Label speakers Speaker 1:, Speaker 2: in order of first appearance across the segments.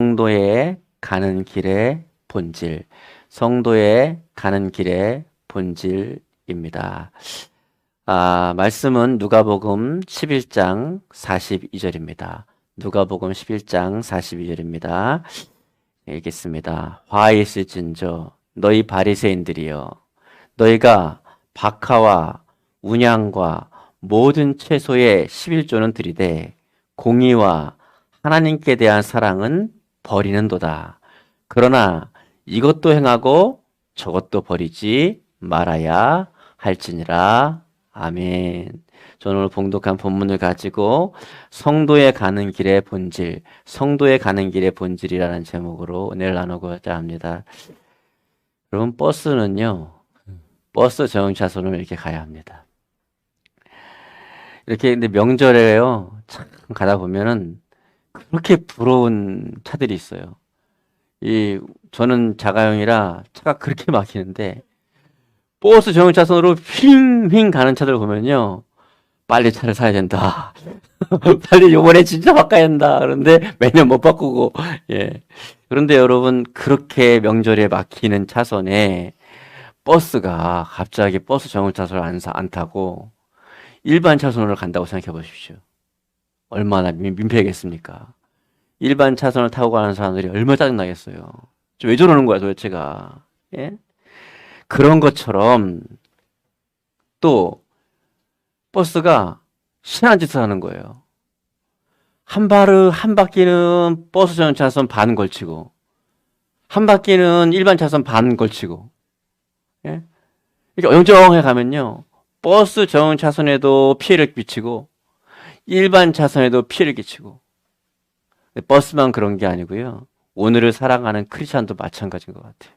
Speaker 1: 성도에 가는 길의 본질, 성도에 가는 길의 본질입니다. 말씀은 누가복음 11장 42절입니다. 누가복음 11장 42절입니다. 읽겠습니다. 화 있을진저 너희 바리새인들이여, 너희가 박하와 운양과 모든 채소의 11조는 드리되 공의와 하나님께 대한 사랑은 버리는도다. 그러나 이것도 행하고 저것도 버리지 말아야 할지니라. 아멘. 저는 오늘 봉독한 본문을 가지고 성도에 가는 길의 본질, 성도에 가는 길의 본질이라는 제목으로 은혜를 나누고자 합니다. 여러분, 버스는요, 버스 정차선을 이렇게 가야 합니다. 이렇게 근데 명절에요, 참 가다 보면은 그렇게 부러운 차들이 있어요. 저는 자가용이라 차가 그렇게 막히는데, 버스 정차선으로 휙휙 가는 차들 보면요, 빨리 차를 사야 된다. 빨리 요번에 진짜 바꿔야 된다. 그런데 매년 못 바꾸고, 예. 그런데 여러분, 그렇게 명절에 막히는 차선에 버스가 갑자기 버스 정차선을 안 타고 일반 차선으로 간다고 생각해 보십시오. 얼마나 민폐겠습니까? 일반 차선을 타고 가는 사람들이 얼마나 짜증나겠어요. 왜 저러는 거야 도대체가. 예? 그런 것처럼 또 버스가 희한한 짓을 하는 거예요. 한 바퀴는 버스 정차선 반 걸치고 한 바퀴는 일반 차선 반 걸치고, 예? 이렇게 어정쩡해 가면요, 버스 정차선에도 피해를 끼치고 일반 차선에도 피해를 끼치고. 버스만 그런 게 아니고요, 오늘을 살아가는 크리스찬도 마찬가지인 것 같아요.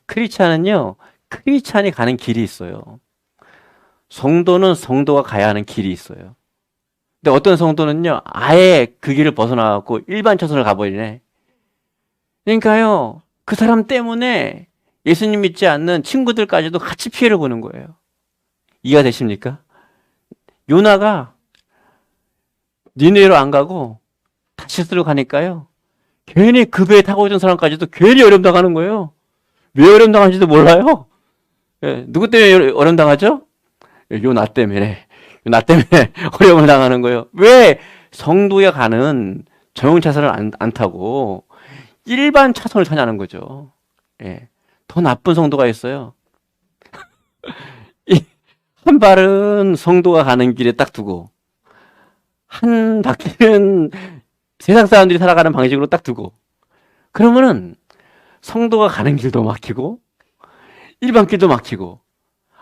Speaker 1: 크리스찬은요, 크리스찬이 가는 길이 있어요. 성도는 성도가 가야 하는 길이 있어요. 근데 어떤 성도는요, 아예 그 길을 벗어나갖고 일반 차선을 가버리네. 그러니까요, 그 사람 때문에 예수님 믿지 않는 친구들까지도 같이 피해를 보는 거예요. 이해가 되십니까? 요나가 니느웨로 안 가고 다시스로 가니까요, 괜히 그 배에 타고 있던 사람까지도 괜히 어려움 당하는 거예요. 왜 어려움 당하는지도 몰라요. 예, 누구 때문에 어려움 당하죠? 요나 때문에. 요나 때문에 어려움을 당하는 거예요. 왜 성도에 가는 정차선을 안 타고 일반 차선을 타냐는 거죠. 예, 더 나쁜 성도가 있어요. 한 발은 성도가 가는 길에 딱 두고, 한 바퀴는 세상 사람들이 살아가는 방식으로 딱 두고, 그러면은 성도가 가는 길도 막히고 일반 길도 막히고,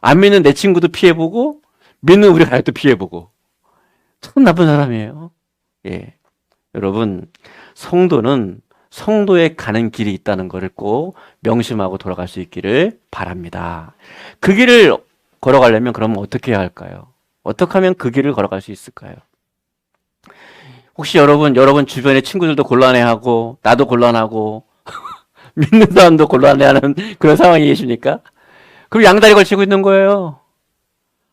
Speaker 1: 안 믿는 내 친구도 피해보고 믿는 우리 가족도 피해보고, 참 나쁜 사람이에요. 예, 여러분, 성도는 성도에 가는 길이 있다는 것을 꼭 명심하고 돌아갈 수 있기를 바랍니다. 그 길을 걸어가려면 그러면 어떻게 해야 할까요? 어떻게 하면 그 길을 걸어갈 수 있을까요? 혹시 여러분 주변의 친구들도 곤란해하고 나도 곤란하고 믿는 사람도 곤란해하는 그런 상황이 계십니까? 그럼 양다리 걸치고 있는 거예요.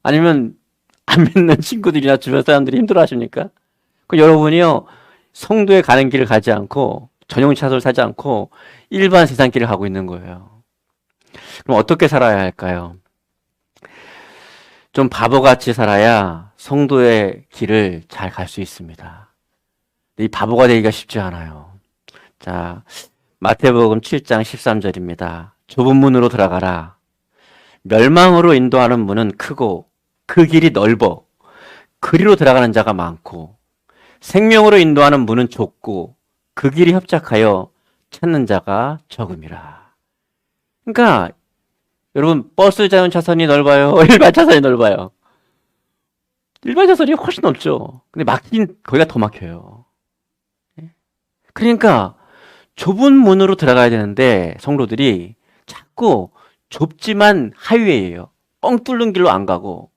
Speaker 1: 아니면 안 믿는 친구들이나 주변 사람들이 힘들어하십니까? 그럼 여러분이요, 성도에 가는 길을 가지 않고 전용 차선을 타지 않고 일반 세상길을 가고 있는 거예요. 그럼 어떻게 살아야 할까요? 좀 바보같이 살아야 성도의 길을 잘 갈 수 있습니다. 이 바보가 되기가 쉽지 않아요. 자, 마태복음 7장 13절입니다. 좁은 문으로 들어가라. 멸망으로 인도하는 문은 크고 그 길이 넓어 그리로 들어가는 자가 많고, 생명으로 인도하는 문은 좁고 그 길이 협착하여 찾는 자가 적음이라. 그러니까 여러분, 버스 자연 차선이 넓어요? 일반 차선이 넓어요? 일반 차선이 훨씬 넓죠. 근데 막힌 거기가 더 막혀요. 그러니까 좁은 문으로 들어가야 되는데 성도들이 자꾸 좁지만 하이웨이예요. 뻥 뚫는 길로 안 가고,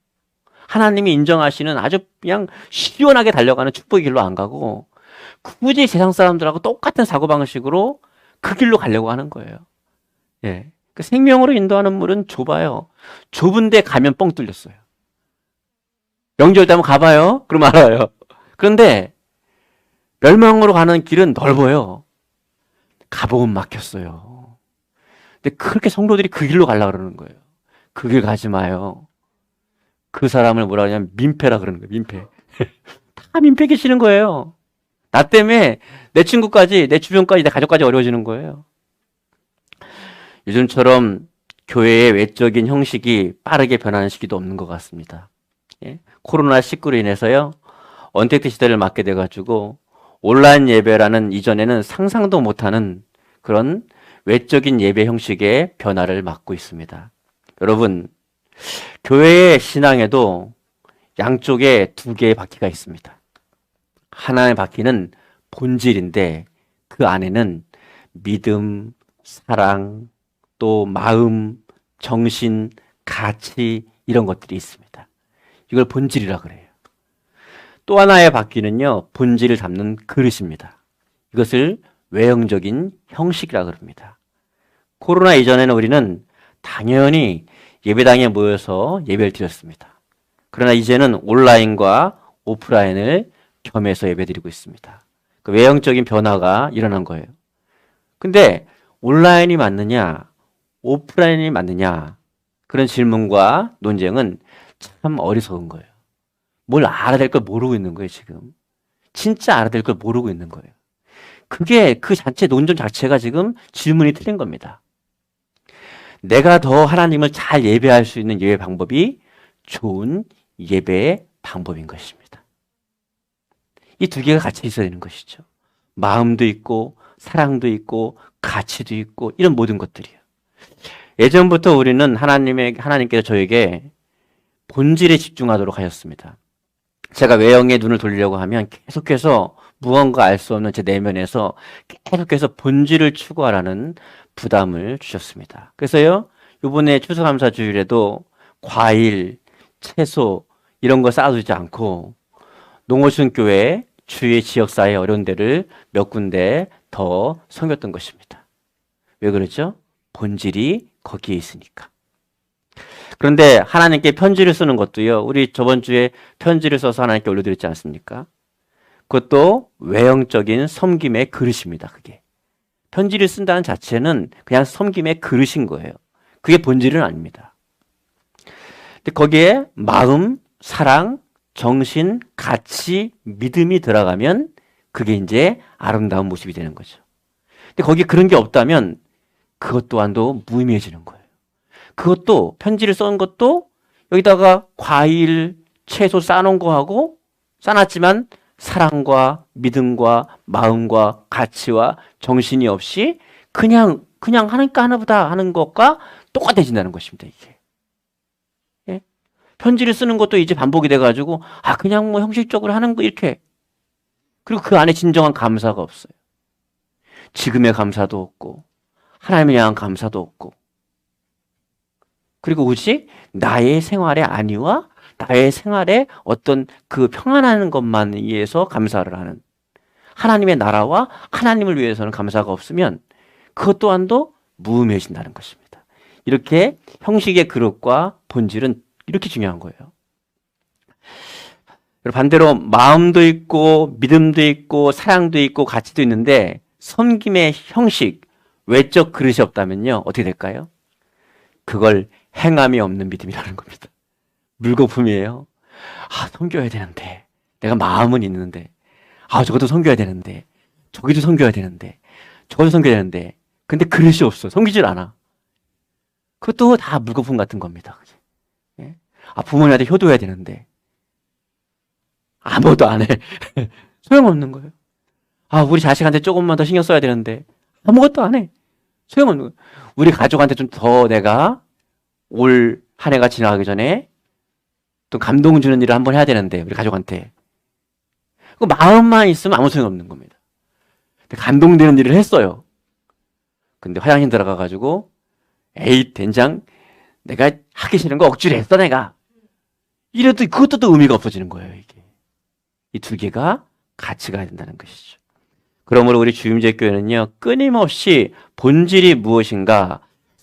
Speaker 1: 하나님이 인정하시는 아주 그냥 시원하게 달려가는 축복의 길로 안 가고, 굳이 세상 사람들하고 똑같은 사고방식으로 그 길로 가려고 하는 거예요. 예. 그 생명으로 인도하는 문은 좁아요. 좁은데 가면 뻥 뚫렸어요. 명절 때 한번 가봐요. 그럼 알아요. 그런데 멸망으로 가는 길은 넓어요. 마법은 막혔어요. 근데 그렇게 성도들이 그 길로 가려고 그러는 거예요. 그 길 가지 마요. 그 사람을 뭐라 하냐면 민폐라 그러는 거예요. 민폐. 다 민폐 끼치는 거예요. 나 때문에 내 친구까지, 내 주변까지, 내 가족까지 어려워지는 거예요. 요즘처럼 교회의 외적인 형식이 빠르게 변하는 시기도 없는 것 같습니다. 예? 코로나19로 인해서요, 언택트 시대를 맞게 돼가지고 온라인 예배라는 이전에는 상상도 못하는 그런 외적인 예배 형식의 변화를 맞고 있습니다. 여러분, 교회의 신앙에도 양쪽에 두 개의 바퀴가 있습니다. 하나의 바퀴는 본질인데 그 안에는 믿음, 사랑, 또 마음, 정신, 가치 이런 것들이 있습니다. 이걸 본질이라 그래요. 또 하나의 바퀴는요, 본질을 담는 그릇입니다. 이것을 외형적인 형식이라 그럽니다. 코로나 이전에는 우리는 당연히 예배당에 모여서 예배를 드렸습니다. 그러나 이제는 온라인과 오프라인을 겸해서 예배드리고 있습니다. 그 외형적인 변화가 일어난 거예요. 근데 온라인이 맞느냐, 오프라인이 맞느냐, 그런 질문과 논쟁은 참 어리석은 거예요. 뭘 알아야 될 걸 모르고 있는 거예요, 지금. 진짜 알아야 될 걸 모르고 있는 거예요. 그게 그 자체 논쟁 자체가 지금 질문이 틀린 겁니다. 내가 더 하나님을 잘 예배할 수 있는 예배 방법이 좋은 예배의 방법인 것입니다. 이 두 개가 같이 있어야 되는 것이죠. 마음도 있고 사랑도 있고 가치도 있고 이런 모든 것들이요. 예전부터 우리는 하나님께서 저에게 본질에 집중하도록 하셨습니다. 제가 외형의 눈을 돌리려고 하면 계속해서 무언가 알 수 없는 제 내면에서 계속해서 본질을 추구하라는 부담을 주셨습니다. 그래서요, 이번에 추수감사 주일에도 과일, 채소 이런 거 쌓아두지 않고 농어촌 교회 주위의 지역사회 어려운 데를 몇 군데 더 섬겼던 것입니다. 왜 그러죠? 본질이 거기에 있으니까. 그런데 하나님께 편지를 쓰는 것도요, 우리 저번 주에 편지를 써서 하나님께 올려드렸지 않습니까? 그것도 외형적인 섬김의 그릇입니다, 그게. 편지를 쓴다는 자체는 그냥 섬김의 그릇인 거예요. 그게 본질은 아닙니다. 근데 거기에 마음, 사랑, 정신, 가치, 믿음이 들어가면 그게 이제 아름다운 모습이 되는 거죠. 근데 거기에 그런 게 없다면 그것 또한도 무의미해지는 거예요. 그것도 편지를 쓴 것도 여기다가 과일, 채소 쌓아놓은 거하고 쌓아놨지만 사랑과 믿음과 마음과 가치와 정신이 없이 그냥 하니까 하나보다 하는 것과 똑같아진다는 것입니다, 이게. 예? 편지를 쓰는 것도 이제 반복이 돼가지고 그냥 뭐 형식적으로 하는 거 이렇게. 그리고 그 안에 진정한 감사가 없어요. 지금의 감사도 없고 하나님에 대한 감사도 없고, 그리고 오직 나의 생활의 안위와 나의 생활의 어떤 그 평안한 것만 위해서 감사를 하는, 하나님의 나라와 하나님을 위해서는 감사가 없으면 그것 또한도 무의미해진다는 것입니다. 이렇게 형식의 그릇과 본질은 이렇게 중요한 거예요. 반대로 마음도 있고 믿음도 있고 사랑도 있고 가치도 있는데 섬김의 형식, 외적 그릇이 없다면요, 어떻게 될까요? 그걸 행함이 없는 믿음이라는 겁니다. 물거품이에요. 섬겨야 되는데, 내가 마음은 있는데, 저것도 섬겨야 되는데, 저기도 섬겨야 되는데, 저것도 섬겨야 되는데, 근데 그릇이 없어. 섬기질 않아. 그것도 다 물거품 같은 겁니다. 예? 부모님한테 효도해야 되는데, 아무것도 안 해. 소용없는 거예요. 우리 자식한테 조금만 더 신경 써야 되는데, 아무것도 안 해. 소용없는 거예요. 우리 가족한테 좀 더 내가 올 한 해가 지나가기 전에 또 감동 주는 일을 한번 해야 되는데, 우리 가족한테. 그 마음만 있으면 아무 소용 없는 겁니다. 근데 감동되는 일을 했어요. 근데 화장실 들어가가지고, 에이, 된장, 내가 하기 싫은 거 억지로 했어, 내가. 이래도 그것도 또 의미가 없어지는 거예요, 이게. 이 두 개가 같이 가야 된다는 것이죠. 그러므로 우리 주임제교회는요, 끊임없이 본질이 무엇인가,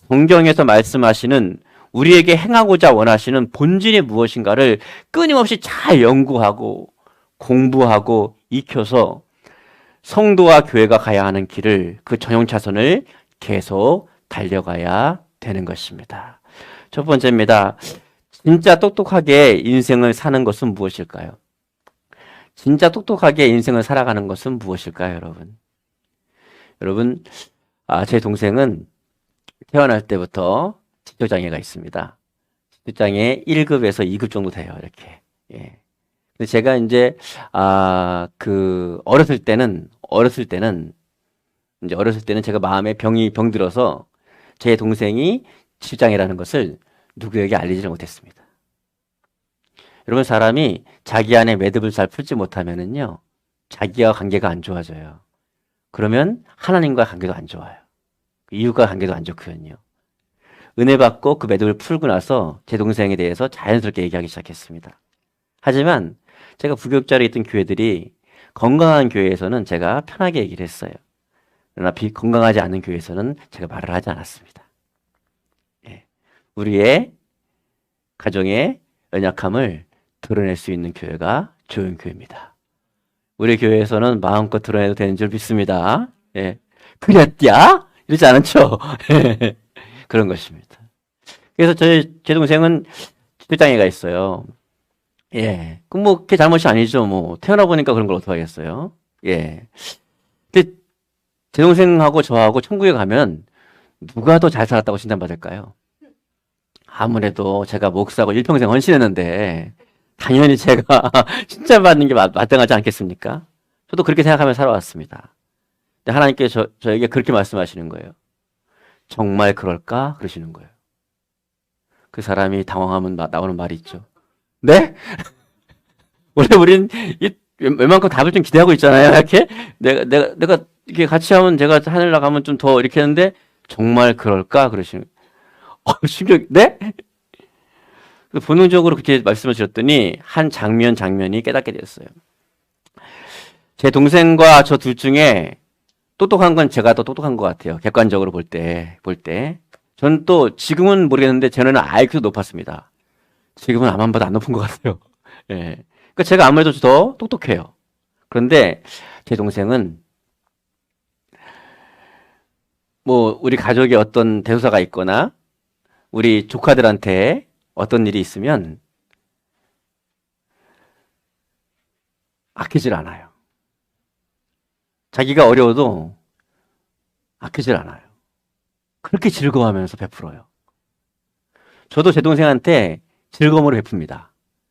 Speaker 1: 성경에서 말씀하시는 우리에게 행하고자 원하시는 본질이 무엇인가를 끊임없이 잘 연구하고 공부하고 익혀서 성도와 교회가 가야 하는 길을 그 전용 차선을 계속 달려가야 되는 것입니다. 첫 번째입니다. 진짜 똑똑하게 인생을 사는 것은 무엇일까요? 진짜 똑똑하게 인생을 살아가는 것은 무엇일까요, 여러분? 여러분, 제 동생은 태어날 때부터 지적장애가 있습니다. 지적장애 1급에서 2급 정도 돼요, 이렇게. 예. 근데 제가 이제, 어렸을 때는 제가 마음에 병들어서 제 동생이 지적장애라는 것을 누구에게 알리지를 못했습니다. 여러분, 사람이 자기 안에 매듭을 잘 풀지 못하면은요, 자기와 관계가 안 좋아져요. 그러면 하나님과 관계도 안 좋아요. 이웃과 관계도 안 좋거든요. 은혜 받고 그 매듭을 풀고 나서 제 동생에 대해서 자연스럽게 얘기하기 시작했습니다. 하지만 제가 부교육자로 있던 교회들이 건강한 교회에서는 제가 편하게 얘기를 했어요. 그러나 건강하지 않은 교회에서는 제가 말을 하지 않았습니다. 예. 우리의 가정의 연약함을 드러낼 수 있는 교회가 좋은 교회입니다. 우리 교회에서는 마음껏 드러내도 되는 줄 믿습니다. 예. 그랬디야? 이러지 않죠? 그런 것입니다. 그래서 제 동생은 지적장애가 있어요. 예. 그럼 그게 잘못이 아니죠. 태어나 보니까 그런 걸 어떻게 하겠어요? 예. 근데 제 동생하고 저하고 천국에 가면 누가 더 잘 살았다고 칭찬받을까요? 아무래도 제가 목사고 일평생 헌신했는데 당연히 제가 칭찬받는 게 마땅하지 않겠습니까? 저도 그렇게 생각하며 살아왔습니다. 근데 하나님께서 저에게 그렇게 말씀하시는 거예요. 정말 그럴까? 그러시는 거예요. 그 사람이 당황하면 나오는 말이 있죠. 네? 원래 우린 웬만큼 답을 좀 기대하고 있잖아요. 이렇게 내가 이렇게 같이 하면 제가 하늘 나가면 좀 더 이렇게 했는데 정말 그럴까? 그러시는 충격. 네? 본능적으로 그렇게 말씀을 드렸더니 한 장면이 깨닫게 됐어요. 제 동생과 저 둘 중에 똑똑한 건 제가 더 똑똑한 것 같아요. 객관적으로 볼 때. 저는 또 지금은 모르겠는데 저는 IQ도 높았습니다. 지금은 아마보다 안 높은 것 같아요. 예. 그러니까 제가 아무래도 더 똑똑해요. 그런데 제 동생은 우리 가족에 어떤 대소사가 있거나 우리 조카들한테 어떤 일이 있으면 아끼질 않아요. 자기가 어려워도 아끼질 않아요. 그렇게 즐거워하면서 베풀어요. 저도 제 동생한테 즐거움으로 베풉니다.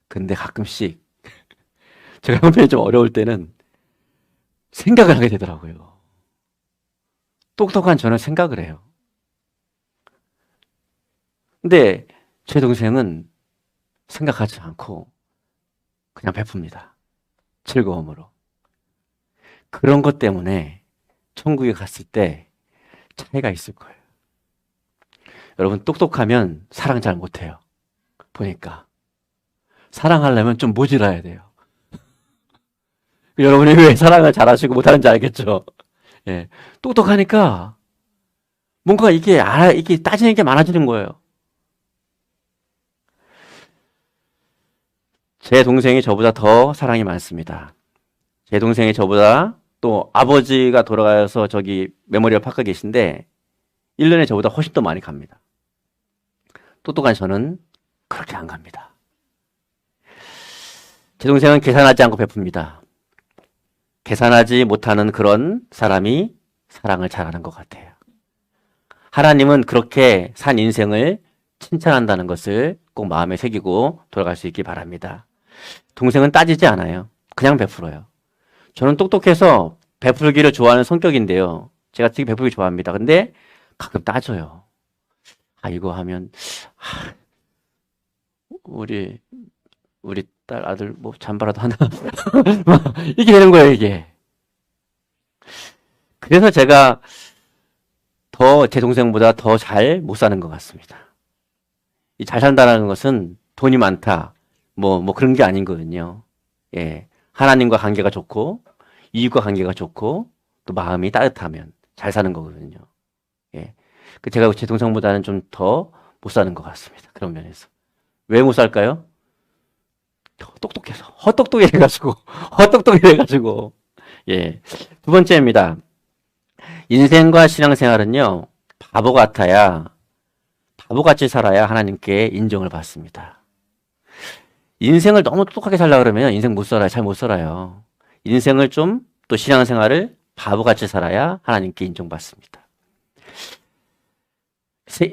Speaker 1: 근데 가끔씩 제가 형편이 좀 어려울 때는 생각을 하게 되더라고요. 똑똑한 저는 생각을 해요. 근데 제 동생은 생각하지 않고 그냥 베풉니다. 즐거움으로. 그런 것 때문에 천국에 갔을 때 차이가 있을 거예요. 여러분, 똑똑하면 사랑 잘 못해요. 보니까. 사랑하려면 좀 모질라야 돼요. 여러분이 왜 사랑을 잘하시고 못하는지 알겠죠? 예. 똑똑하니까 뭔가 이게 따지는 게 많아지는 거예요. 제 동생이 저보다 더 사랑이 많습니다. 제 동생이 저보다 또 아버지가 돌아가서 저기 메모리얼 파크 계신데 1년에 저보다 훨씬 더 많이 갑니다. 똑똑한 저는 그렇게 안 갑니다. 제 동생은 계산하지 않고 베풉니다. 계산하지 못하는 그런 사람이 사랑을 잘하는 것 같아요. 하나님은 그렇게 산 인생을 칭찬한다는 것을 꼭 마음에 새기고 돌아갈 수 있기 바랍니다. 동생은 따지지 않아요. 그냥 베풀어요. 저는 똑똑해서 베풀기를 좋아하는 성격인데요. 제가 되게 베풀기 좋아합니다. 근데 가끔 따져요. 이거 하면 우리 딸 아들 잠바라도 하나 이게 되는 거예요, 이게. 그래서 제가 더 제 동생보다 더 잘 못 사는 것 같습니다. 이 잘 산다는 것은 돈이 많다, 그런 게 아닌 거거든요. 예. 하나님과 관계가 좋고, 이웃과 관계가 좋고, 또 마음이 따뜻하면 잘 사는 거거든요. 예. 제가 제 동생보다는 좀 더 못 사는 것 같습니다. 그런 면에서. 왜 못 살까요? 더 똑똑해서. 헛똑똑해가지고. 예. 두 번째입니다. 인생과 신앙생활은요, 바보같이 살아야 하나님께 인정을 받습니다. 인생을 너무 똑똑하게 살려고 그러면 인생 못 살아요. 잘 못 살아요. 인생을 좀, 또 신앙생활을 바보같이 살아야 하나님께 인정받습니다.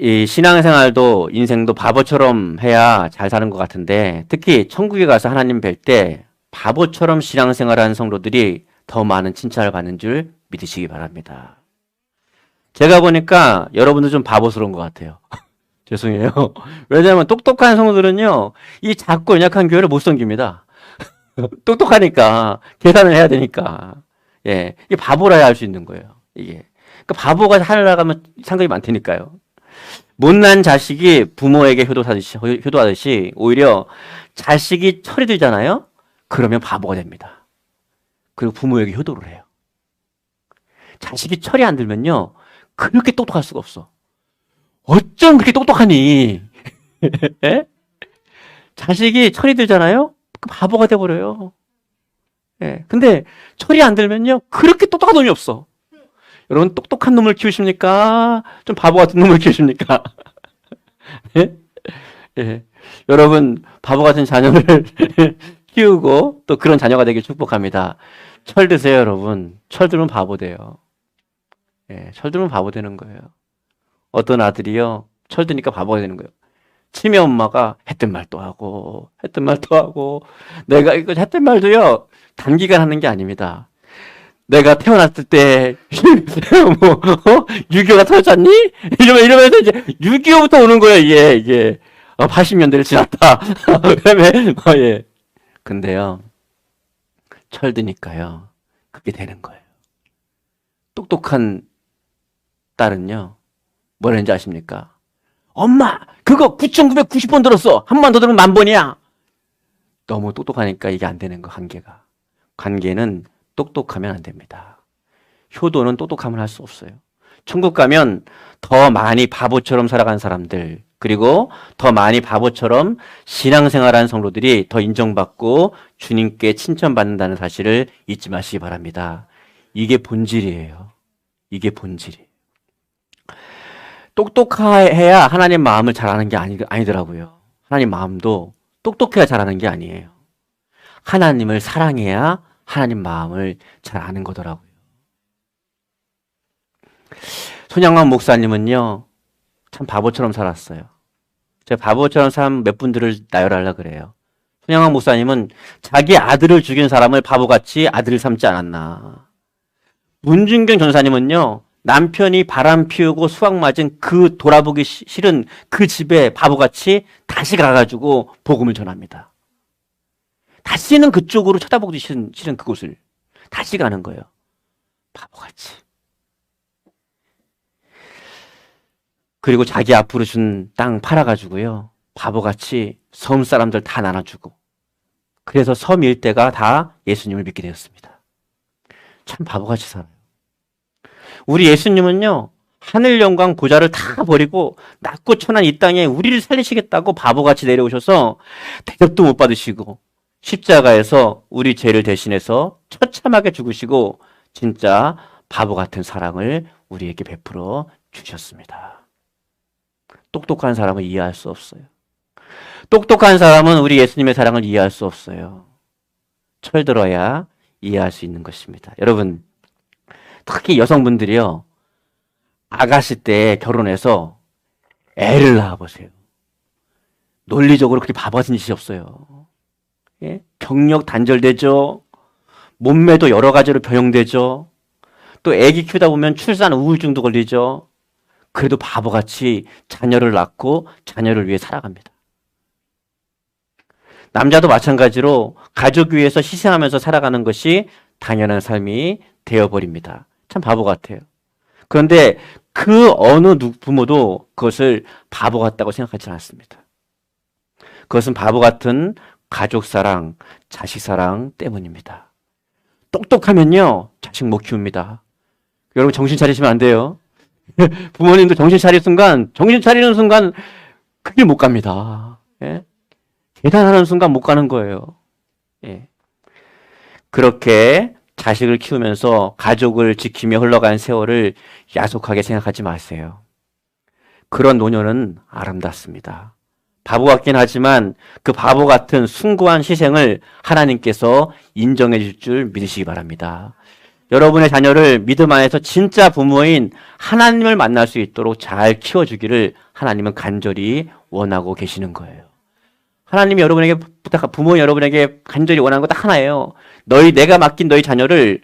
Speaker 1: 이 신앙생활도 인생도 바보처럼 해야 잘 사는 것 같은데, 특히 천국에 가서 하나님 뵐 때 바보처럼 신앙생활하는 성도들이 더 많은 칭찬을 받는 줄 믿으시기 바랍니다. 제가 보니까 여러분도 좀 바보스러운 것 같아요. 죄송해요. 왜냐하면 똑똑한 성도들은요, 이 작고 연약한 교회를 못 섬깁니다. 똑똑하니까 계산을 해야 되니까. 예, 이게 바보라야 할 수 있는 거예요. 이게. 그러니까 바보가 하늘 나가면 상관이 많다니까요. 못난 자식이 부모에게 효도하듯이 오히려 자식이 철이 들잖아요. 그러면 바보가 됩니다. 그리고 부모에게 효도를 해요. 자식이 철이 안 들면요, 그렇게 똑똑할 수가 없어. 어쩜 그렇게 똑똑하니? 예? 자식이 철이 들잖아요? 그 바보가 돼버려요. 예. 근데 철이 안 들면요, 그렇게 똑똑한 놈이 없어. 여러분, 똑똑한 놈을 키우십니까? 좀 바보 같은 놈을 키우십니까? 예? 예. 여러분, 바보 같은 자녀를 키우고 또 그런 자녀가 되길 축복합니다. 철 드세요, 여러분. 철 들면 바보 돼요. 예, 철 들면 바보 되는 거예요. 어떤 아들이요, 철 드니까 바보가 되는 거예요. 치매 엄마가 했던 말 또 하고, 내가 이거 했던 말도요, 단기간 하는 게 아닙니다. 내가 태어났을 때, 6.25가 터졌니? 이러면서 이제 6.25부터 오는 거예요, 이게. 80년대를 지났다. 그다음에, 예. 근데요, 철 드니까요, 그게 되는 거예요. 똑똑한 딸은요, 뭐라는지 아십니까? 엄마, 그거 9,990번 들었어. 한 번 더 들으면 10,000번이야. 너무 똑똑하니까 이게 안 되는 거, 관계가. 관계는 똑똑하면 안 됩니다. 효도는 똑똑하면 할 수 없어요. 천국 가면 더 많이 바보처럼 살아간 사람들, 그리고 더 많이 바보처럼 신앙생활하는 성도들이 더 인정받고 주님께 칭찬받는다는 사실을 잊지 마시기 바랍니다. 이게 본질이에요. 이게 본질이에요. 똑똑해야 하나님 마음을 잘 아는 게 아니더라고요. 하나님 마음도 똑똑해야 잘 아는 게 아니에요. 하나님을 사랑해야 하나님 마음을 잘 아는 거더라고요. 손양만 목사님은요, 참 바보처럼 살았어요. 제가 바보처럼 산 몇 분들을 나열하려고 그래요. 손양만 목사님은 자기 아들을 죽인 사람을 바보같이 아들을 삼지 않았나. 문준경 전사님은요, 남편이 바람 피우고 수학 맞은 그 돌아보기 싫은 그 집에 바보같이 다시 가가지고 복음을 전합니다. 다시는 그쪽으로 쳐다보기 싫은 그곳을 다시 가는 거예요. 바보같이. 그리고 자기 앞으로 준 땅 팔아가지고요, 바보같이 섬 사람들 다 나눠주고, 그래서 섬 일대가 다 예수님을 믿게 되었습니다. 참 바보같이 살아요. 우리 예수님은요, 하늘 영광 보좌를 다 버리고 낮고 천한 이 땅에 우리를 살리시겠다고 바보같이 내려오셔서 대접도 못 받으시고 십자가에서 우리 죄를 대신해서 처참하게 죽으시고 진짜 바보 같은 사랑을 우리에게 베풀어 주셨습니다. 똑똑한 사람은 이해할 수 없어요. 똑똑한 사람은 우리 예수님의 사랑을 이해할 수 없어요. 철들어야 이해할 수 있는 것입니다. 여러분, 특히 여성분들이요, 아가씨 때 결혼해서 애를 낳아보세요. 논리적으로 그렇게 바보 같은 짓이 없어요. 예? 경력 단절되죠. 몸매도 여러 가지로 변형되죠. 또 애기 키우다 보면 출산 우울증도 걸리죠. 그래도 바보같이 자녀를 낳고 자녀를 위해 살아갑니다. 남자도 마찬가지로 가족 위해서 희생하면서 살아가는 것이 당연한 삶이 되어버립니다. 참 바보 같아요. 그런데 그 어느 부모도 그것을 바보 같다고 생각하지 않습니다. 그것은 바보 같은 가족 사랑, 자식 사랑 때문입니다. 똑똑하면요, 자식 못 키웁니다. 여러분 정신 차리시면 안 돼요. 부모님도 정신 차리는 순간 그 길 못 갑니다. 예? 계산하는 순간 못 가는 거예요. 예. 그렇게 자식을 키우면서 가족을 지키며 흘러간 세월을 야속하게 생각하지 마세요. 그런 노년은 아름답습니다. 바보 같긴 하지만 그 바보 같은 숭고한 희생을 하나님께서 인정해 줄 줄 믿으시기 바랍니다. 여러분의 자녀를 믿음 안에서 진짜 부모인 하나님을 만날 수 있도록 잘 키워주기를 하나님은 간절히 원하고 계시는 거예요. 하나님이 여러분에게 부모 여러분에게 간절히 원하는 것 딱 하나예요. 내가 맡긴 너희 자녀를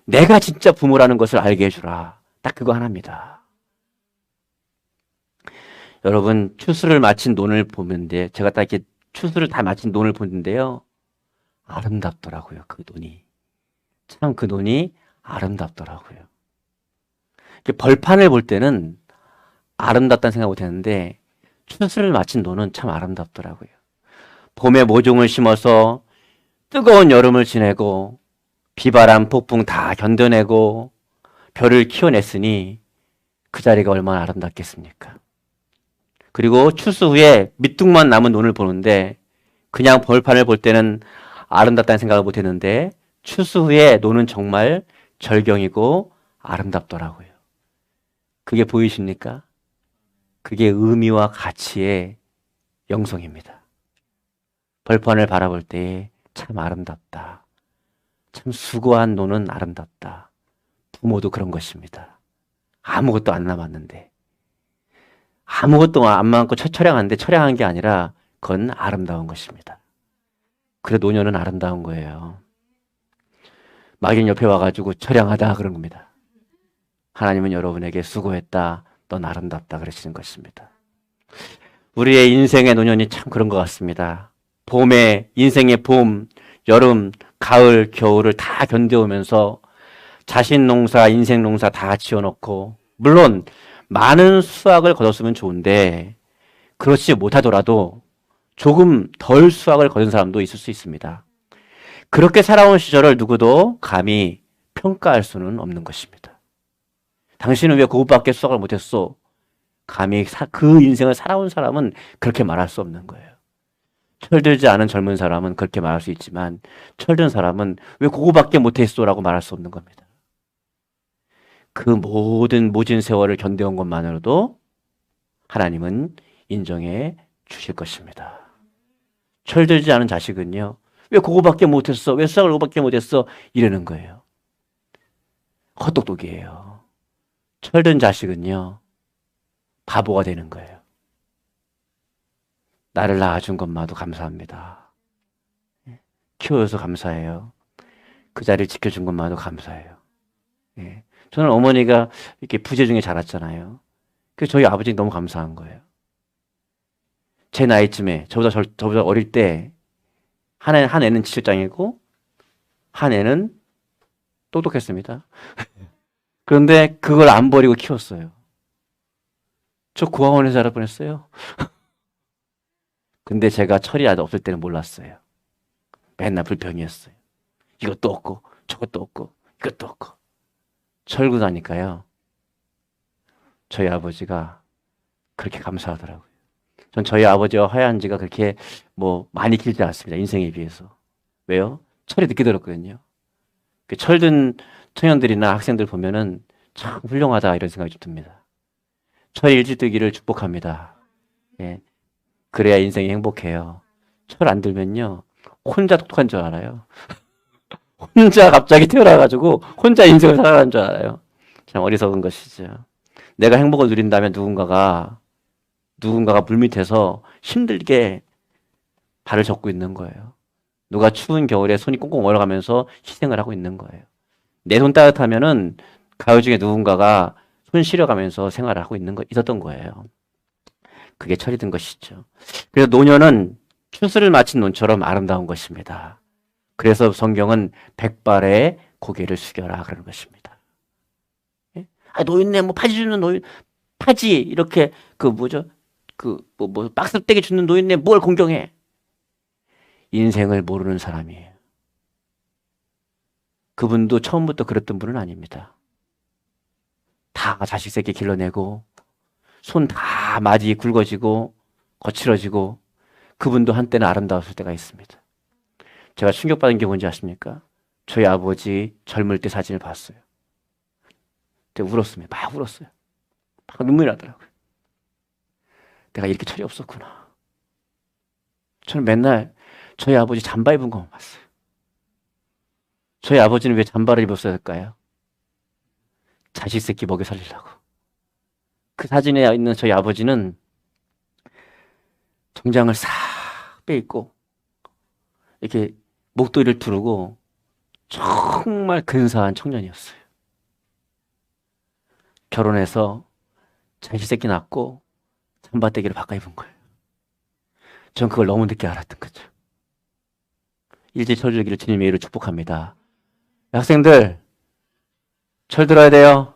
Speaker 1: 내가 진짜 부모라는 것을 알게 해주라. 딱 그거 하나입니다. 여러분, 추수를 마친 논을 보는데, 제가 딱 이렇게 추수를 다 마친 논을 보는데요. 아름답더라고요, 그 논이. 참 그 논이 아름답더라고요. 벌판을 볼 때는 아름답다는 생각 못 했는데, 추수를 마친 논은 참 아름답더라고요. 봄에 모종을 심어서 뜨거운 여름을 지내고, 비바람, 폭풍 다 견뎌내고, 벼를 키워냈으니, 그 자리가 얼마나 아름답겠습니까? 그리고 추수 후에 밑둥만 남은 논을 보는데 그냥 벌판을 볼 때는 아름답다는 생각을 못 했는데 추수 후에 논은 정말 절경이고 아름답더라고요. 그게 보이십니까? 그게 의미와 가치의 영성입니다. 벌판을 바라볼 때 참 아름답다. 참 수고한 논은 아름답다. 부모도 그런 것입니다. 아무것도 안 남았는데 아무것도 안 많고 처량한 게 아니라 그건 아름다운 것입니다. 그래 노년은 아름다운 거예요. 마귀는 옆에 와가지고 처량하다 그런 겁니다. 하나님은 여러분에게 수고했다, 넌 아름답다 그러시는 것입니다. 우리의 인생의 노년이 참 그런 것 같습니다. 인생의 봄, 여름, 가을, 겨울을 다 견뎌오면서 자신 농사, 인생 농사 다 지어놓고 물론 많은 수확을 거뒀으면 좋은데 그렇지 못하더라도 조금 덜 수확을 거둔 사람도 있을 수 있습니다. 그렇게 살아온 시절을 누구도 감히 평가할 수는 없는 것입니다. 당신은 왜 그것밖에 수확을 못했어? 감히 그 인생을 살아온 사람은 그렇게 말할 수 없는 거예요. 철들지 않은 젊은 사람은 그렇게 말할 수 있지만 철든 사람은 왜 그거밖에 못했어? 라고 말할 수 없는 겁니다. 그 모진 세월을 견뎌온 것만으로도 하나님은 인정해 주실 것입니다. 철들지 않은 자식은요, 왜 그거밖에 못했어? 왜 수학을 그거밖에 못했어? 이러는 거예요. 헛똑똑이에요. 철든 자식은요, 바보가 되는 거예요. 나를 낳아준 것만도 감사합니다. 키워줘서 감사해요. 그 자리를 지켜준 것만도 감사해요. 예. 저는 어머니가 이렇게 부재 중에 자랐잖아요. 그래서 저희 아버지가 너무 감사한 거예요. 제 나이쯤에, 저보다 어릴 때, 한 애는 지실장이고, 한 애는 똑똑했습니다. 그런데 그걸 안 버리고 키웠어요. 저 고아원에서 자랄 뻔했어요. 근데 제가 철이 아직 없을 때는 몰랐어요. 맨날 불평이었어요. 이것도 없고, 저것도 없고, 이것도 없고. 철고 나니까요. 저희 아버지가 그렇게 감사하더라고요. 전 저희 아버지와 화해한 지가 그렇게 많이 길지 않습니다. 인생에 비해서. 왜요? 철이 늦게 들었거든요. 그 철든 청년들이나 학생들 보면은 참 훌륭하다 이런 생각이 좀 듭니다. 철 일찍 들기를 축복합니다. 예. 그래야 인생이 행복해요. 철 안 들면요. 혼자 똑똑한 줄 알아요. 혼자 갑자기 태어나가지고 혼자 인생을 살아가는 줄 알아요. 참 어리석은 것이죠. 내가 행복을 누린다면 누군가가 물밑에서 힘들게 발을 젓고 있는 거예요. 누가 추운 겨울에 손이 꽁꽁 얼어가면서 희생을 하고 있는 거예요. 내 손 따뜻하면은 가을 중에 누군가가 손 시려가면서 생활을 하고 있었던 거예요. 그게 철이 든 것이죠. 그래서 노년은 추수를 마친 논처럼 아름다운 것입니다. 그래서 성경은 백발의 고개를 숙여라 그러는 것입니다. 예? 노인네 파지 주는 파지 이렇게 박스떼기 주는 노인네 뭘 공경해? 인생을 모르는 사람이에요. 그분도 처음부터 그랬던 분은 아닙니다. 다 자식 새끼 길러내고 손 다 마디 굵어지고 거칠어지고 그분도 한때는 아름다웠을 때가 있습니다. 제가 충격받은 게 뭔지 아십니까? 저희 아버지 젊을 때 사진을 봤어요. 제가 울었습니다. 막 울었어요. 막 눈물이 나더라고요. 내가 이렇게 철이 없었구나. 저는 맨날 저희 아버지 잠바 입은 것만 봤어요. 저희 아버지는 왜 잠바를 입었어야 할까요? 자식 새끼 먹여 살리려고. 그 사진에 있는 저희 아버지는 정장을 싹 빼입고 이렇게 목도리를 두르고 정말 근사한 청년이었어요. 결혼해서 자식 새끼 낳고 잠바떼기를 바꿔 입은 거예요. 전 그걸 너무 늦게 알았던 거죠. 일제철들기를 주님의 이름으로 축복합니다. 학생들 철 들어야 돼요.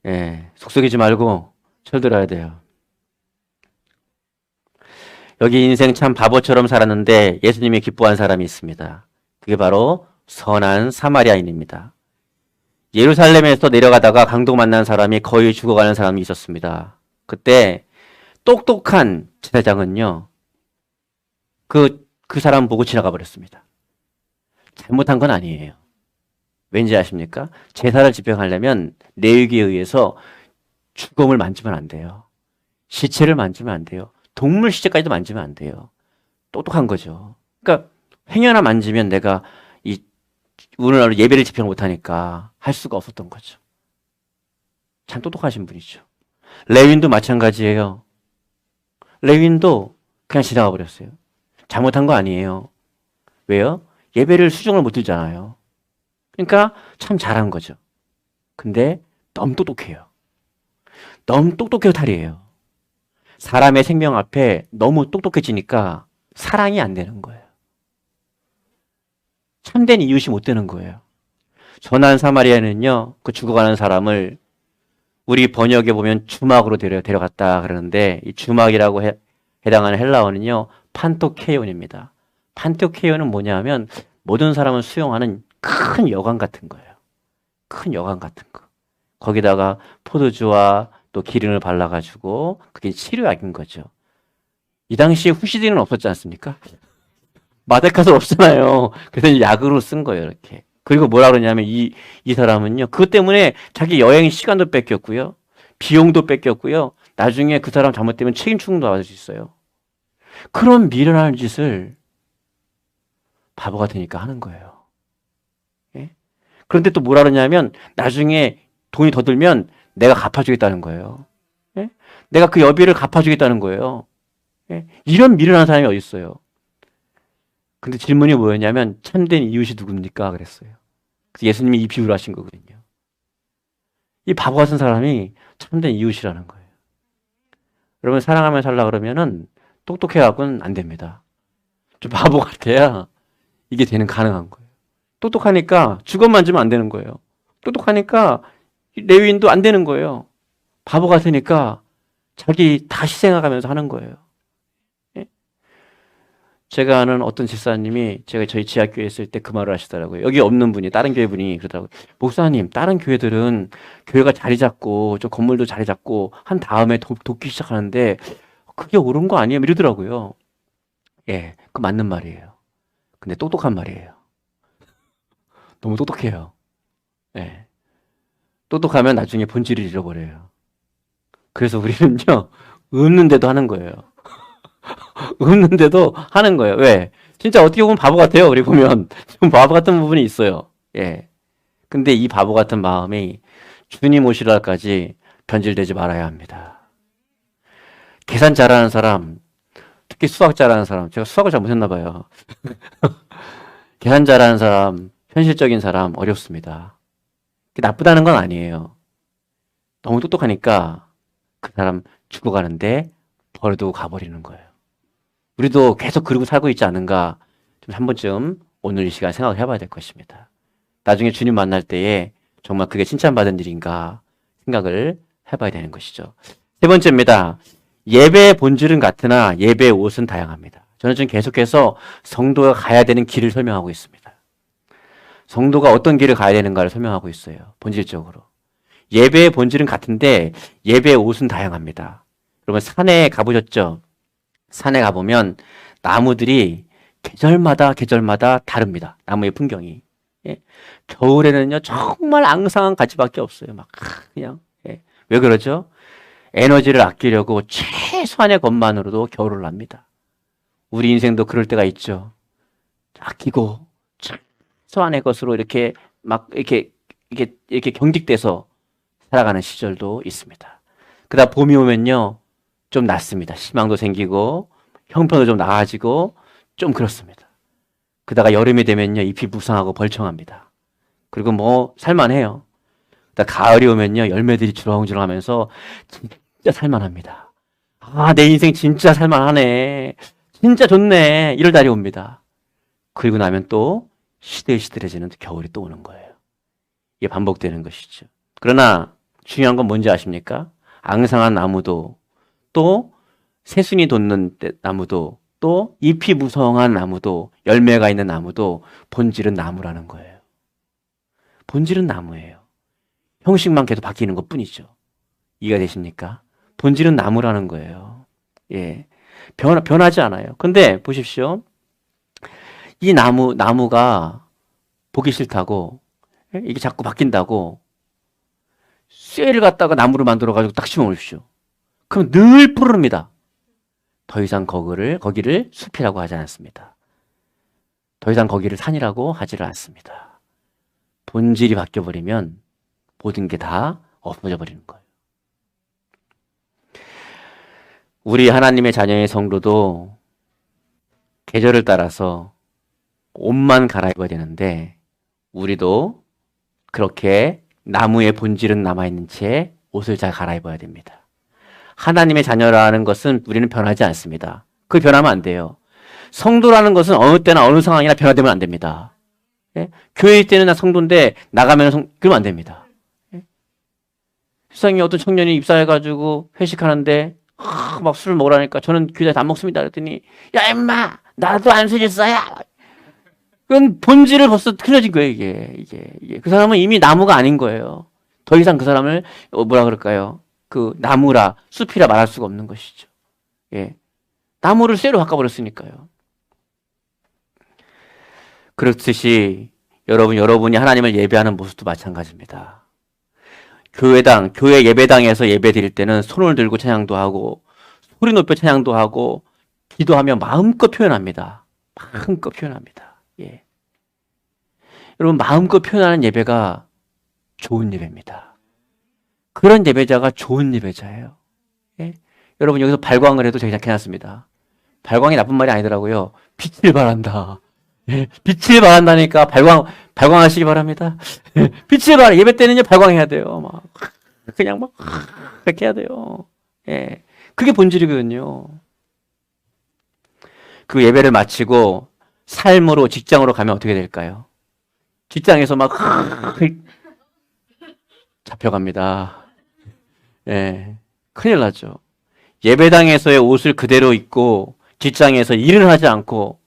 Speaker 1: 예, 속썩이지 말고 철 들어야 돼요. 여기 인생 참 바보처럼 살았는데 예수님이 기뻐한 사람이 있습니다. 그게 바로 선한 사마리아인입니다. 예루살렘에서 내려가다가 강도 만난 사람이 거의 죽어가는 사람이 있었습니다. 그때 똑똑한 제사장은요, 그 사람 보고 지나가 버렸습니다. 잘못한 건 아니에요. 왠지 아십니까? 제사를 집행하려면 레위기에 의해서 죽음을 만지면 안 돼요. 시체를 만지면 안 돼요. 동물 시체까지도 만지면 안 돼요. 똑똑한 거죠. 그러니까 행여나 만지면 내가 이 오늘날 예배를 집행 못하니까 할 수가 없었던 거죠. 참 똑똑하신 분이죠. 레윈도 마찬가지예요. 레윈도 그냥 지나가 버렸어요. 잘못한 거 아니에요. 왜요? 예배를 수종을 못 들잖아요. 그러니까 참 잘한 거죠. 근데 너무 똑똑해요. 너무 똑똑해요 탈이에요. 사람의 생명 앞에 너무 똑똑해지니까 사랑이 안 되는 거예요. 참된 이웃이 못 되는 거예요. 선한 사마리아는요, 그 죽어가는 사람을 우리 번역에 보면 주막으로 데려갔다 그러는데, 이 주막이라고 해당하는 헬라어는요, 판토케온입니다. 판토케온은 뭐냐 하면 모든 사람을 수용하는 큰 여관 같은 거예요. 큰 여관 같은 거. 거기다가 포도주와 또 기름을 발라가지고 그게 치료약인 거죠. 이 당시에 후시딘은 없었지 않습니까? 마데카솔 없잖아요. 그래서 약으로 쓴 거예요, 이렇게. 그리고 뭐라 그러냐면 이 사람은요, 그것 때문에 자기 여행 시간도 뺏겼고요, 비용도 뺏겼고요, 나중에 그 사람 잘못되면 책임 충도 받을 수 있어요. 그런 미련한 짓을 바보 같으니까 하는 거예요. 예? 그런데 또 뭐라 그러냐면 나중에 돈이 더 들면 내가 갚아주겠다는 거예요. 예? 내가 그 여비를 갚아주겠다는 거예요. 예? 이런 미련한 사람이 어디 있어요? 근데 질문이 뭐였냐면 참된 이웃이 누굽니까? 그랬어요. 그래서 예수님이 이 비유를 하신 거거든요. 이 바보 같은 사람이 참된 이웃이라는 거예요. 여러분 사랑하며 살라 그러면은 똑똑해갖고는 안 됩니다. 좀 바보 같아야 이게 가능한 거예요. 똑똑하니까 주검 만지면 안 되는 거예요. 똑똑하니까 레위인도 안 되는 거예요. 바보 같으니까 자기 다 희생해가면서 하는 거예요. 예? 제가 아는 어떤 집사님이 제가 저희 지하교회에 있을 때 그 말을 하시더라고요. 여기 없는 분이, 다른 교회 분이 그러더라고요. 목사님, 다른 교회들은 교회가 자리 잡고 좀 건물도 자리 잡고 한 다음에 돕기 시작하는데 그게 옳은 거 아니에요? 이러더라고요. 예, 그 맞는 말이에요. 근데 똑똑한 말이에요. 너무 똑똑해요. 예. 똑똑하면 나중에 본질을 잃어버려요. 그래서 우리는요, 없는데도 하는 거예요. 없는데도 하는 거예요. 왜? 진짜 어떻게 보면 바보 같아요. 우리 보면. 좀 바보 같은 부분이 있어요. 예. 근데 이 바보 같은 마음이 주님 오실 날까지 변질되지 말아야 합니다. 계산 잘하는 사람, 특히 수학 잘하는 사람, 제가 수학을 잘 못했나 봐요. 계산 잘하는 사람, 현실적인 사람 어렵습니다. 나쁘다는 건 아니에요. 너무 똑똑하니까 그 사람 죽어가는데 버려두고 가버리는 거예요. 우리도 계속 그러고 살고 있지 않은가 좀 한 번쯤 오늘 이 시간 생각을 해봐야 될 것입니다. 나중에 주님 만날 때에 정말 그게 칭찬받은 일인가 생각을 해봐야 되는 것이죠. 세 번째입니다. 예배의 본질은 같으나 예배의 옷은 다양합니다. 저는 지금 계속해서 성도가 가야 되는 길을 설명하고 있습니다. 성도가 어떤 길을 가야 되는가를 설명하고 있어요. 본질적으로. 예배의 본질은 같은데 예배의 옷은 다양합니다. 여러분 산에 가보셨죠? 산에 가보면 나무들이 계절마다 다릅니다. 나무의 풍경이. 예. 겨울에는요, 정말 앙상한 가지밖에 없어요. 막, 그냥. 예. 왜 그러죠? 에너지를 아끼려고 최소한의 것만으로도 겨울을 납니다. 우리 인생도 그럴 때가 있죠. 아끼고, 최소한의 것으로 이렇게 막, 이렇게 경직돼서 살아가는 시절도 있습니다. 그러다 봄이 오면요, 좀 낫습니다. 희망도 생기고, 형편도 좀 나아지고, 좀 그렇습니다. 그러다가 여름이 되면요, 잎이 무성하고 벌청합니다. 그리고 뭐, 살만해요. 그러다 가을이 오면요, 열매들이 주렁주렁 하면서, 진짜 살만합니다. 아, 내 인생 진짜 살만하네. 진짜 좋네. 이럴 날이 옵니다. 그리고 나면 또, 시들시들해지는 겨울이 또 오는 거예요. 이게 반복되는 것이죠. 그러나, 중요한 건 뭔지 아십니까? 앙상한 나무도, 또 새순이 돋는 나무도, 또 잎이 무성한 나무도, 열매가 있는 나무도 본질은 나무라는 거예요. 본질은 나무예요. 형식만 계속 바뀌는 것 뿐이죠. 이해가 되십니까? 본질은 나무라는 거예요. 예. 변하지 않아요. 근데 보십시오. 이 나무가 보기 싫다고, 이게 자꾸 바뀐다고, 쇠를 갖다가 나무로 만들어가지고 딱 심어 놓으십시오. 그럼 늘 푸릅니다. 더 이상 거기를 숲이라고 하지 않습니다. 더 이상 거기를 산이라고 하지를 않습니다. 본질이 바뀌어버리면 모든 게 다 없어져 버리는 거예요. 우리 하나님의 자녀의 성도도 계절을 따라서 옷만 갈아입어야 되는데, 우리도 그렇게 나무의 본질은 남아있는 채 옷을 잘 갈아입어야 됩니다. 하나님의 자녀라는 것은 우리는 변하지 않습니다. 그 변하면 안 돼요. 성도라는 것은 어느 때나 어느 상황이나 변화되면 안 됩니다. 예? 교회 때는 나 성도인데 나가면 그러면 안 됩니다. 예? 세상에 어떤 청년이 입사해가지고 회식하는데 막 술을 먹으라니까 저는 교회에서 안 먹습니다. 그랬더니 야 임마 나도 안 술했어야. 그건 본질을 벌써 틀어진 거예요. 이게. 그 사람은 이미 나무가 아닌 거예요. 더 이상 그 사람을 뭐라 그럴까요? 그 나무라 숲이라 말할 수가 없는 것이죠. 예, 나무를 쇠로 바꿔버렸으니까요. 그렇듯이 여러분이 하나님을 예배하는 모습도 마찬가지입니다. 교회 예배당에서 예배 드릴 때는 손을 들고 찬양도 하고 소리 높여 찬양도 하고 기도하며 마음껏 표현합니다. 마음껏 표현합니다. 예. 여러분 마음껏 표현하는 예배가 좋은 예배입니다. 그런 예배자가 좋은 예배자예요. 예? 여러분 여기서 발광을 해도 되게 괜찮습니다. 발광이 나쁜 말이 아니더라고요. 빛을 발한다. 예? 빛을 발한다니까 발광하시기 바랍니다. 예? 빛을 발해. 예배 때는요 발광해야 돼요. 막 그냥 막 그렇게 해야 돼요. 예. 그게 본질이거든요. 그 예배를 마치고 삶으로 직장으로 가면 어떻게 될까요? 직장에서 막 잡혀갑니다. 예, 큰일 나죠. 예배당에서의 옷을 그대로 입고 직장에서 일을 하지 않고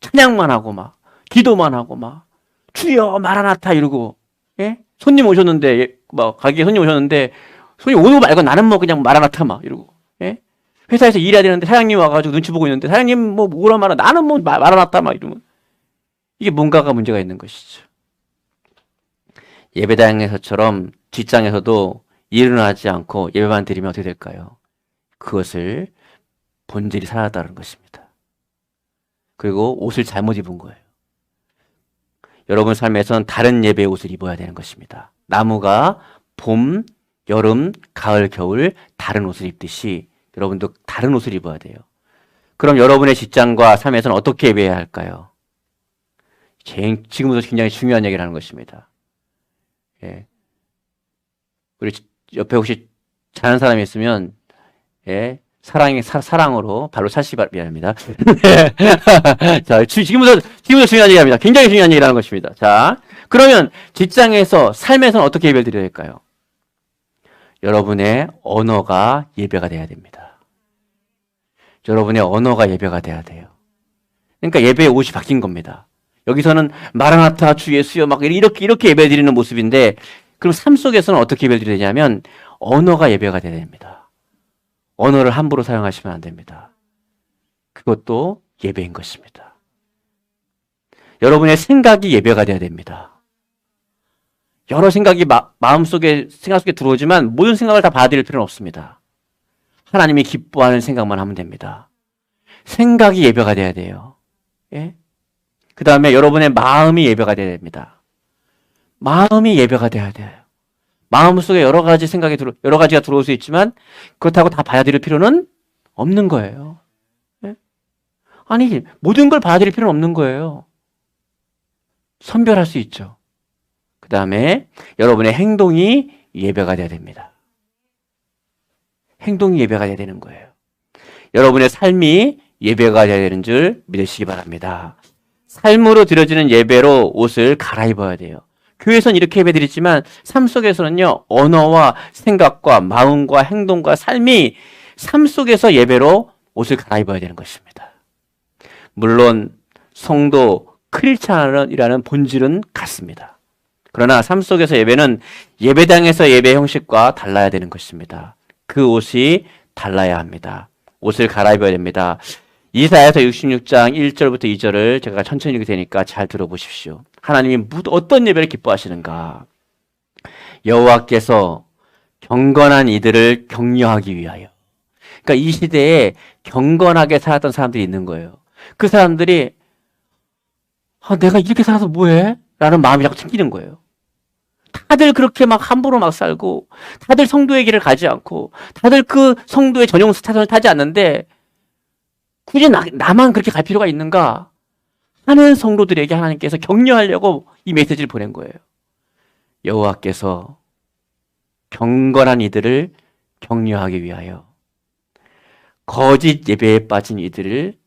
Speaker 1: 찬양만 하고 막 기도만 하고 막 주여 마라나타 이러고 예? 손님 오셨는데 막 가게에 손님 오셨는데 손님 오는 거 말고 나는 뭐 그냥 마라나타 막 이러고 예? 회사에서 일해야 되는데 사장님 와가지고 눈치 보고 있는데 사장님 뭐 뭐라 말아 나는 뭐 마라나타 막 이러면 이게 뭔가가 문제가 있는 것이죠. 예배당에서처럼 직장에서도 일을 하지 않고 예배만 드리면 어떻게 될까요? 그것을 본질이 사라졌다는 것입니다. 그리고 옷을 잘못 입은 거예요. 여러분 삶에서는 다른 예배의 옷을 입어야 되는 것입니다. 나무가 봄, 여름, 가을, 겨울 다른 옷을 입듯이 여러분도 다른 옷을 입어야 돼요. 그럼 여러분의 직장과 삶에서는 어떻게 예배해야 할까요? 지금부터 굉장히 중요한 얘기를 하는 것입니다. 예. 우리 옆에 혹시 자는 사람이 있으면 예, 사랑으로 발로 차시기 바랍니다. 자, 지금부터 중요한 얘기합니다. 굉장히 중요한 얘기라는 것입니다. 자, 그러면 직장에서 삶에서는 어떻게 예배를 드려야 될까요? 여러분의 언어가 예배가 돼야 됩니다. 여러분의 언어가 예배가 돼야 돼요. 그러니까 예배의 옷이 바뀐 겁니다. 여기서는 마라나타 주 예수여 막 이렇게 예배 드리는 모습인데 그럼 삶 속에서는 어떻게 예배를 드려야 되냐면 언어가 예배가 돼야 됩니다. 언어를 함부로 사용하시면 안 됩니다. 그것도 예배인 것입니다. 여러분의 생각이 예배가 돼야 됩니다. 여러 생각이 마음속에, 생각 속에 들어오지만 모든 생각을 다 받아들일 필요는 없습니다. 하나님이 기뻐하는 생각만 하면 됩니다. 생각이 예배가 돼야 돼요. 예? 그 다음에 여러분의 마음이 예배가 돼야 됩니다. 마음이 예배가 돼야 돼요. 마음속에 여러 가지 생각이 여러 가지가 들어올 수 있지만 그렇다고 다 받아들일 필요는 없는 거예요. 예? 아니, 모든 걸 받아들일 필요는 없는 거예요. 선별할 수 있죠. 그 다음에 여러분의 행동이 예배가 돼야 됩니다. 행동이 예배가 돼야 되는 거예요. 여러분의 삶이 예배가 돼야 되는 줄 믿으시기 바랍니다. 삶으로 드려지는 예배로 옷을 갈아입어야 돼요. 교회에서는 이렇게 예배드리지만 삶 속에서는요, 언어와 생각과 마음과 행동과 삶이 삶 속에서 예배로 옷을 갈아입어야 되는 것입니다. 물론 성도 크리스찬이라는 본질은 같습니다. 그러나 삶 속에서 예배는 예배당에서 예배 형식과 달라야 되는 것입니다. 그 옷이 달라야 합니다. 옷을 갈아입어야 됩니다. 이사야서 66장 1절부터 2절을 제가 천천히 읽을 테니까 잘 들어보십시오. 하나님이 어떤 예배를 기뻐하시는가? 여호와께서 경건한 이들을 격려하기 위하여. 그러니까 이 시대에 경건하게 살았던 사람들이 있는 거예요. 그 사람들이 내가 이렇게 살아서 뭐해? 라는 마음이 자꾸 생기는 거예요. 다들 그렇게 막 함부로 막 살고, 다들 성도의 길을 가지 않고, 다들 그 성도의 전용 스타선을 타지 않는데 굳이 나만 그렇게 갈 필요가 있는가 하는 성도들에게 하나님께서 격려하려고 이 메시지를 보낸 거예요. 여호와께서 경건한 이들을 격려하기 위하여 거짓 예배에 빠진 이들을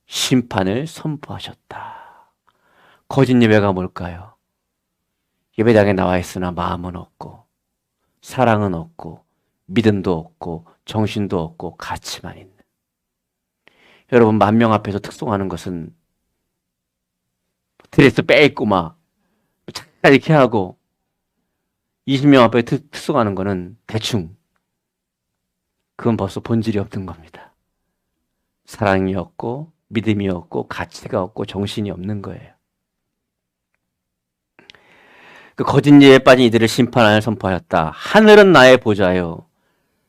Speaker 1: 심판을 선포하셨다. 거짓 예배가 뭘까요? 예배당에 나와 있으나 마음은 없고, 사랑은 없고, 믿음도 없고, 정신도 없고, 가치만 있는. 여러분, 10,000명 앞에서 특송하는 것은 드레스 빼입고 막 착 이렇게 하고, 20명 앞에 특송하는 거는 대충, 그건 벌써 본질이 없는 겁니다. 사랑이 없고, 믿음이 없고, 가치가 없고, 정신이 없는 거예요. 그 거짓 예에 빠진 이들을 심판을 선포하였다. 하늘은 나의 보좌요,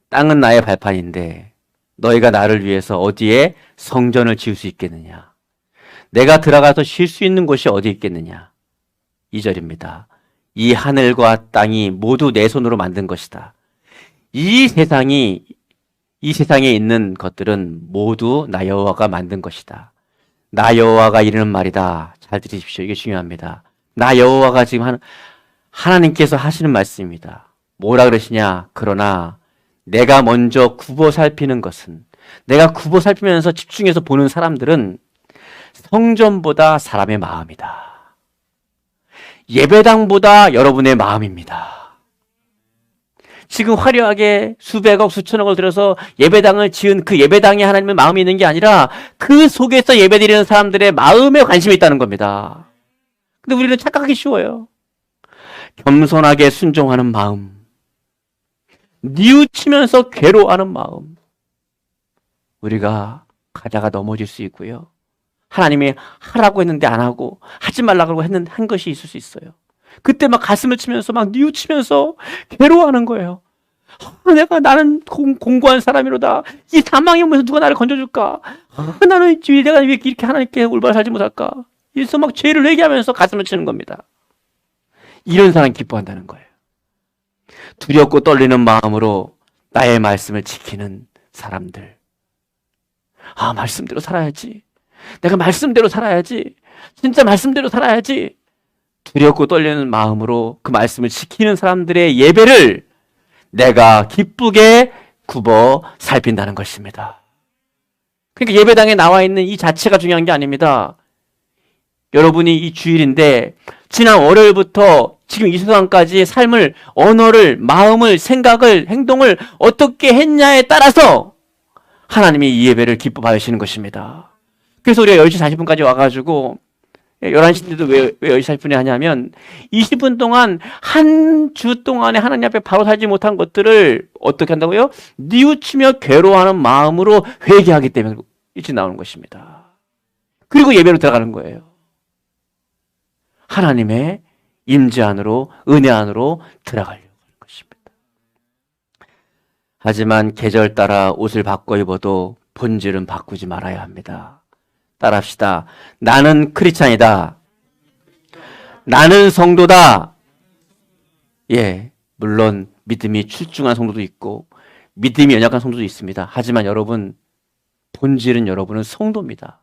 Speaker 1: 땅은 나의 발판인데 너희가 나를 위해서 어디에 성전을 지을 수 있겠느냐? 내가 들어가서 쉴 수 있는 곳이 어디 있겠느냐? 2절입니다. 이 하늘과 땅이 모두 내 손으로 만든 것이다. 이 세상에 있는 것들은 모두 나 여호와가 만든 것이다. 나 여호와가 이르는 말이다. 잘 들으십시오. 이게 중요합니다. 나 여호와가 지금 하나님께서 하시는 말씀입니다. 뭐라 그러시냐? 그러나 내가 먼저 굽어 살피는 것은, 내가 굽어 살피면서 집중해서 보는 사람들은 성전보다 사람의 마음이다. 예배당보다 여러분의 마음입니다. 지금 화려하게 수백억, 수천억을 들여서 예배당을 지은 그 예배당에 하나님의 마음이 있는 게 아니라 그 속에서 예배드리는 사람들의 마음에 관심이 있다는 겁니다. 근데 우리는 착각하기 쉬워요. 겸손하게 순종하는 마음, 뉘우치면서 괴로워하는 마음, 우리가 가다가 넘어질 수 있고요. 하나님이 하라고 했는데 안 하고, 하지 말라고 한 것이 있을 수 있어요. 그때 막 가슴을 치면서 막 뉘우치면서 괴로워하는 거예요. 나는 공고한 사람이로다. 이 사망의 몸에서 누가 나를 건져줄까? 나는 내가 왜 이렇게 하나님께 올바로 살지 못할까? 이래서 막 죄를 회개하면서 가슴을 치는 겁니다. 이런 사람 기뻐한다는 거예요. 두렵고 떨리는 마음으로 나의 말씀을 지키는 사람들. 말씀대로 살아야지. 내가 말씀대로 살아야지. 진짜 말씀대로 살아야지. 두렵고 떨리는 마음으로 그 말씀을 지키는 사람들의 예배를 내가 기쁘게 굽어 살핀다는 것입니다. 그러니까 예배당에 나와 있는 이 자체가 중요한 게 아닙니다. 여러분이 이 주일인데 지난 월요일부터 지금 이 순간까지 삶을, 언어를, 마음을, 생각을, 행동을 어떻게 했냐에 따라서 하나님이 이 예배를 기뻐 받으시는 것입니다. 그래서 우리가 10시 40분까지 와가지고 11시인데도 왜 10시 40분에 하냐면 20분 동안 한 주 동안에 하나님 앞에 바로 살지 못한 것들을 어떻게 한다고요? 뉘우치며 괴로워하는 마음으로 회개하기 때문에 일찍 나오는 것입니다. 그리고 예배로 들어가는 거예요. 하나님의 임재 안으로, 은혜 안으로 들어가려고 하는 것입니다. 하지만 계절 따라 옷을 바꿔 입어도 본질은 바꾸지 말아야 합니다. 따라합시다. 나는 크리스찬이다. 나는 성도다. 예, 물론 믿음이 출중한 성도도 있고 믿음이 연약한 성도도 있습니다. 하지만 여러분, 본질은 여러분은 성도입니다.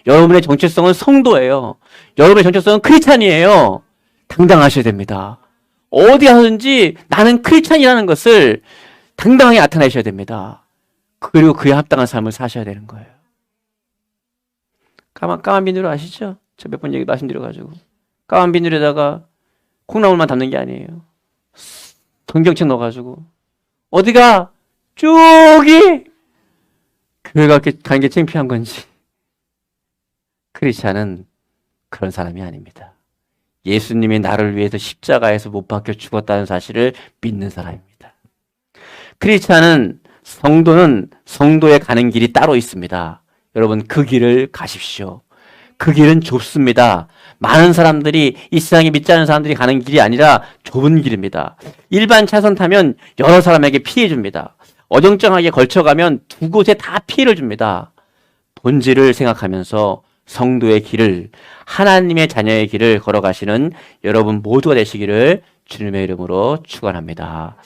Speaker 1: 여러분의 정체성은 성도예요. 여러분의 정체성은 크리스찬이에요. 당당하셔야 됩니다. 어디 가서든지 나는 크리스찬이라는 것을 당당하게 나타내셔야 됩니다. 그리고 그에 합당한 삶을 사셔야 되는 거예요. 까만 비누를 아시죠? 제가 몇 번 얘기 말씀드려가지고. 까만 비누에다가 콩나물만 담는 게 아니에요. 성경책 넣어가지고. 어디가? 저기! 교회가 가는 게 창피한 건지. 크리스찬은 그런 사람이 아닙니다. 예수님이 나를 위해서 십자가에서 못 박혀 죽었다는 사실을 믿는 사람입니다. 크리스찬은 성도는 성도에 가는 길이 따로 있습니다. 여러분 그 길을 가십시오. 그 길은 좁습니다. 많은 사람들이 이 세상에 믿지 않는 사람들이 가는 길이 아니라 좁은 길입니다. 일반 차선 타면 여러 사람에게 피해 줍니다. 어정쩡하게 걸쳐가면 두 곳에 다 피해를 줍니다. 본질을 생각하면서 성도의 길을, 하나님의 자녀의 길을 걸어가시는 여러분 모두가 되시기를 주님의 이름으로 축원합니다.